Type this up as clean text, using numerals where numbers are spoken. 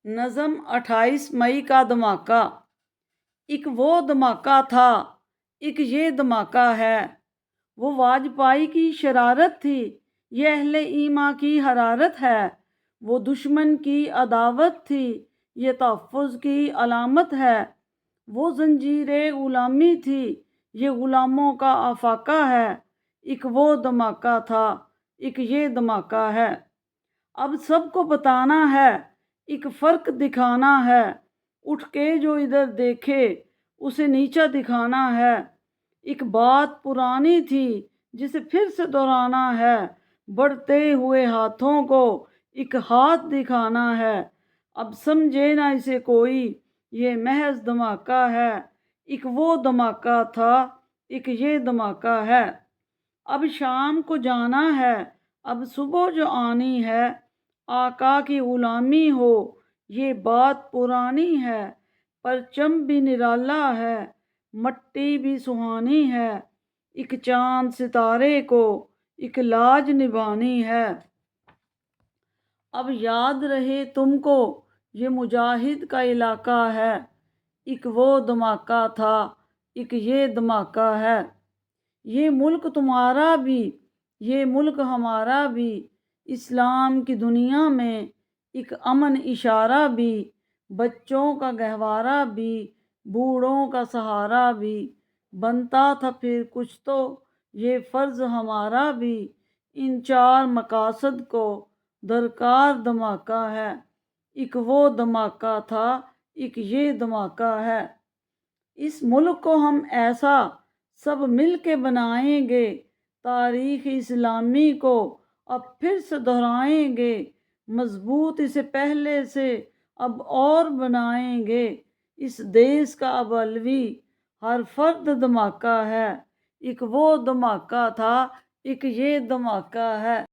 نظم 28 مئی کا دھماکہ۔ ایک وہ دھماکہ تھا، ایک یہ دھماکہ ہے۔ وہ واجپائی کی شرارت تھی، یہ اہل ایمان کی حرارت ہے۔ وہ دشمن کی عداوت تھی، یہ تحفظ کی علامت ہے۔ وہ زنجیر غلامی تھی، یہ غلاموں کا افاقہ ہے۔ ایک وہ دھماکہ تھا، ایک یہ دھماکہ ہے۔ اب سب کو بتانا ہے، ایک فرق دکھانا ہے۔ اٹھ کے جو ادھر دیکھے اسے نیچا دکھانا ہے۔ ایک بات پرانی تھی جسے پھر سے دہرانا ہے۔ بڑھتے ہوئے ہاتھوں کو ایک ہاتھ دکھانا ہے۔ اب سمجھے نہ اسے کوئی، یہ محض دھماکہ ہے۔ ایک وہ دھماکہ تھا، ایک یہ دھماکہ ہے۔ اب شام کو جانا ہے، اب صبح جو آنی ہے۔ آقا کی غلامی ہو، یہ بات پرانی ہے۔ پرچم بھی نرالا ہے، مٹی بھی سہانی ہے۔ ایک چاند ستارے کو ایک لاج نبھانی ہے۔ اب یاد رہے تم کو، یہ مجاہد کا علاقہ ہے۔ ایک وہ دھماکہ تھا، ایک یہ دھماکہ ہے۔ یہ ملک تمہارا بھی، یہ ملک ہمارا بھی۔ اسلام کی دنیا میں ایک امن اشارہ بھی۔ بچوں کا گہوارہ بھی، بوڑھوں کا سہارا بھی۔ بنتا تھا پھر کچھ تو یہ فرض ہمارا بھی۔ ان چار مقاصد کو درکار دھماکہ ہے۔ ایک وہ دھماکہ تھا، ایک یہ دھماکہ ہے۔ اس ملک کو ہم ایسا سب مل کے بنائیں گے، تاریخ اسلامی کو اب پھر سے دہرائیں گے۔ مضبوط اسے پہلے سے اب اور بنائیں گے۔ اس دیس کا اب علوی ہر فرد دھماکہ ہے۔ ایک وہ دھماکہ تھا، ایک یہ دھماکہ ہے۔